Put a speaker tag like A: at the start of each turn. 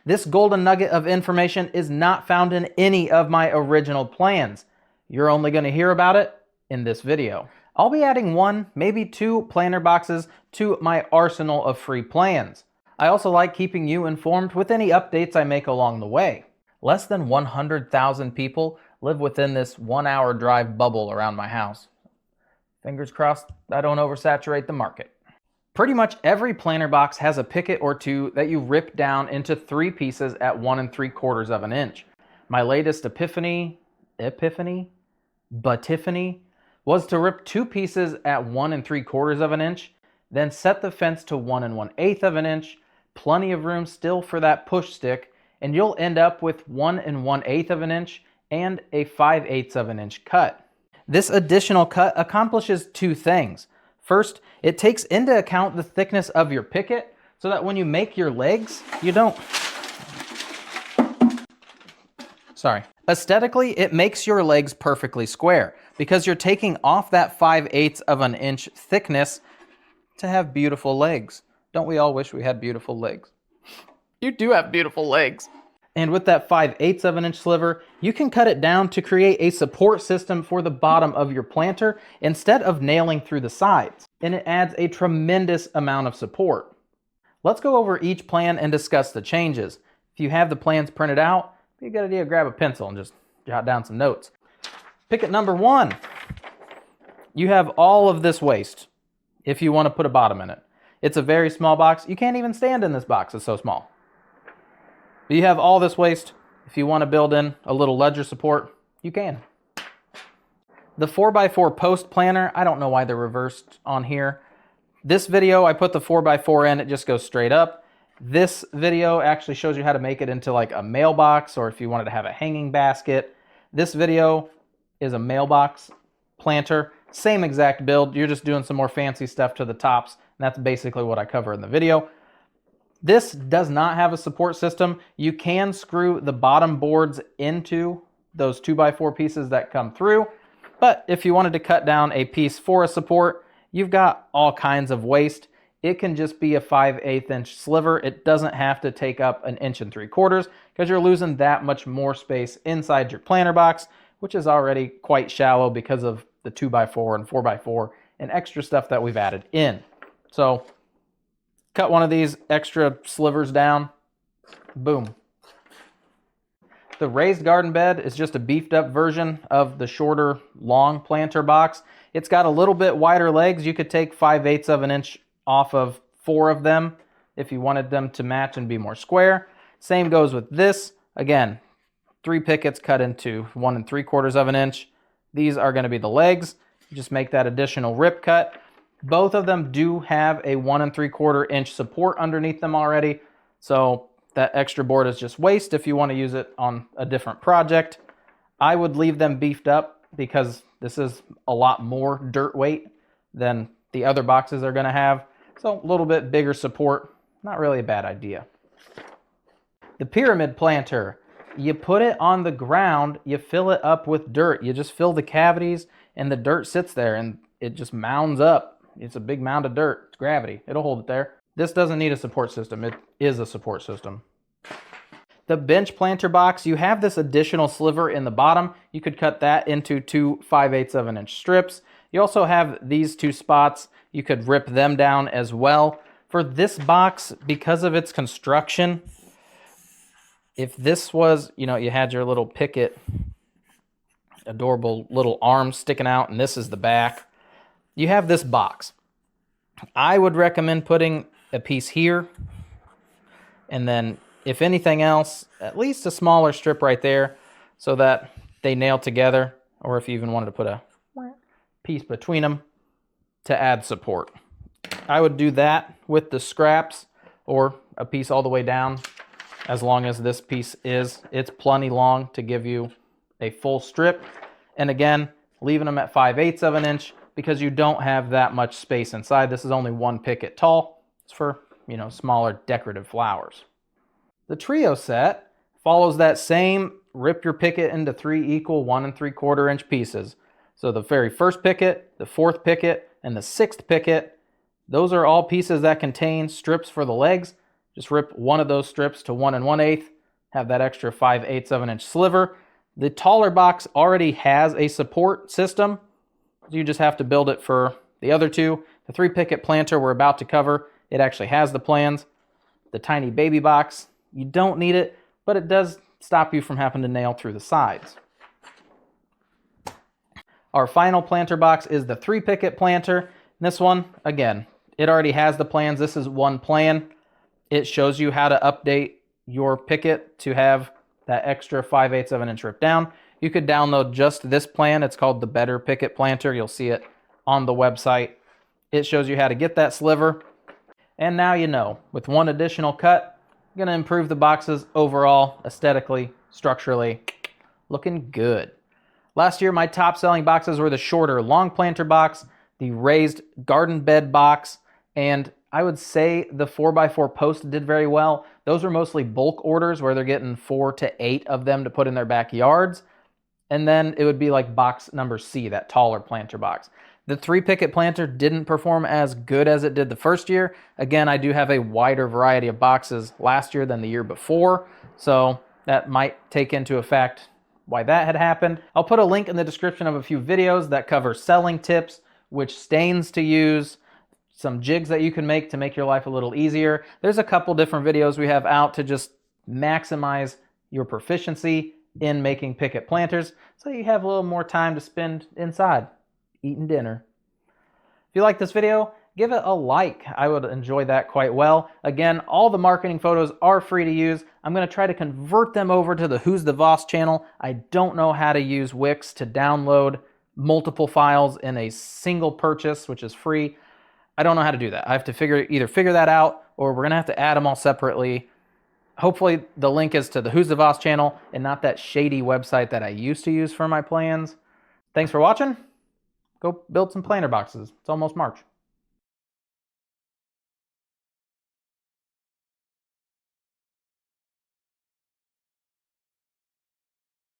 A: This golden nugget of information is not found in any of my original plans. You're only going to hear about it in this video. I'll be adding 1, maybe 2 planter boxes to my arsenal of free plans. I also like keeping you informed with any updates I make along the way. Less than 100,000 people live within this 1-hour drive bubble around my house. Fingers crossed I don't oversaturate the market. Pretty much every planter box has a picket or 2 that you rip down into 3 pieces at 1 3/4 of an inch. My latest epiphany was to rip 2 pieces at 1 3/4 of an inch, then set the fence to 1 1/8 of an inch, plenty of room still for that push stick, and you'll end up with 1 1/8 of an inch and a 5/8 of an inch cut. This additional cut accomplishes 2 things. First, it takes into account the thickness of your picket so that when you make your legs, you don't... Aesthetically, it makes your legs perfectly square because you're taking off that 5/8 of an inch thickness to have beautiful legs. Don't we all wish we had beautiful legs? You do have beautiful legs. And with that 5/8 of an inch sliver, you can cut it down to create a support system for the bottom of your planter instead of nailing through the sides. And it adds a tremendous amount of support. Let's go over each plan and discuss the changes. If you have the plans printed out, it'd be a good idea to grab a pencil and just jot down some notes. Picket number 1. You have all of this waste if you want to put a bottom in it. It's a very small box. You can't even stand in this box, it's so small. But you have all this waste. If you want to build in a little ledger support, you can. The 4x4 post planter, I don't know why they're reversed on here. This video, I put the 4x4 in, it just goes straight up. This video actually shows you how to make it into like a mailbox, or if you wanted to have a hanging basket. This video is a mailbox planter. Same exact build, you're just doing some more fancy stuff to the tops, and that's basically what I cover in the video. This does not have a support system. You can screw the bottom boards into those 2x4 pieces that come through, but if you wanted to cut down a piece for a support, you've got all kinds of waste. It can just be a 5/8 inch sliver. It doesn't have to take up 1 3/4 inches because you're losing that much more space inside your planter box, which is already quite shallow because of the 2x4 and 4x4 and extra stuff that we've added in. So cut one of these extra slivers down, boom. The raised garden bed is just a beefed up version of the shorter long planter box. It's got a little bit wider legs. You could take 5/8 of an inch off of 4 of them if you wanted them to match and be more square. Same goes with this. Again, 3 pickets cut into 1 3/4 of an inch. These are going to be the legs. You just make that additional rip cut. Both of them do have a 1 3/4 inch support underneath them already, so that extra board is just waste if you want to use it on a different project. I would leave them beefed up because this is a lot more dirt weight than the other boxes are going to have, so a little bit bigger support, not really a bad idea. The pyramid planter, you put it on the ground, you fill it up with dirt. You just fill the cavities and the dirt sits there and it just mounds up. It's a big mound of dirt. It's gravity. It'll hold it there. This doesn't need a support system. It is a support system. The bench planter box, you have this additional sliver in the bottom. You could cut that into 2 5/8 of an inch strips. You also have these 2 spots. You could rip them down as well. For this box, because of its construction, if this was, you had your little picket, adorable little arms sticking out, and this is the back, you have this box. I would recommend putting a piece here, and then if anything else, at least a smaller strip right there so that they nail together, or if you even wanted to put a piece between them to add support. I would do that with the scraps or a piece all the way down, as long as this piece it's plenty long to give you a full strip. And again, leaving them at 5/8 of an inch because you don't have that much space inside. This is only 1 picket tall. It's for, smaller decorative flowers. The trio set follows that same rip your picket into 3 equal 1 3/4 inch pieces. So the very first picket, the 4th picket, and the 6th picket, those are all pieces that contain strips for the legs. Just rip one of those strips to 1 1/8, have that extra 5/8 of an inch sliver. The taller box already has a support system. You just have to build it for the other two. The 3 Picket planter we're about to cover, it actually has the plans. The tiny baby box, you don't need it, but it does stop you from having to nail through the sides. Our final planter box is the 3 Picket planter. This one, again, it already has the plans. This is one plan. It shows you how to update your Picket to have that extra 5/8 of an inch rip down. You could download just this plan. It's called the Better Picket planter. You'll see it on the website. It shows you how to get that sliver. And now you know, with one additional cut, you're gonna improve the boxes overall, aesthetically, structurally, looking good. Last year, my top selling boxes were the shorter long planter box, the raised garden bed box, and I would say the 4x4 post did very well. Those were mostly bulk orders where they're getting 4 to 8 of them to put in their backyards. And then it would be like box number C, that taller planter box. The 3 Picket planter didn't perform as good as it did the first year. Again, I do have a wider variety of boxes last year than the year before, so that might take into effect why that had happened. I'll put a link in the description of a few videos that cover selling tips, which stains to use, some jigs that you can make to make your life a little easier. There's a couple different videos we have out to just maximize your proficiency in making Picket planters so you have a little more time to spend inside eating dinner. If you like this video, give it a like. I would enjoy that quite well. Again, all the marketing photos are free to use. I'm going to try to convert them over to the Who's the Voss channel. I don't know how to use Wix to download multiple files in a single purchase, which is free. I don't know how to do that. I have to either figure that out, or we're going to have to add them all separately. Hopefully the link is to the Who's the Voss channel and not that shady website that I used to use for my plans. Thanks for watching. Go build some planter boxes. It's almost March.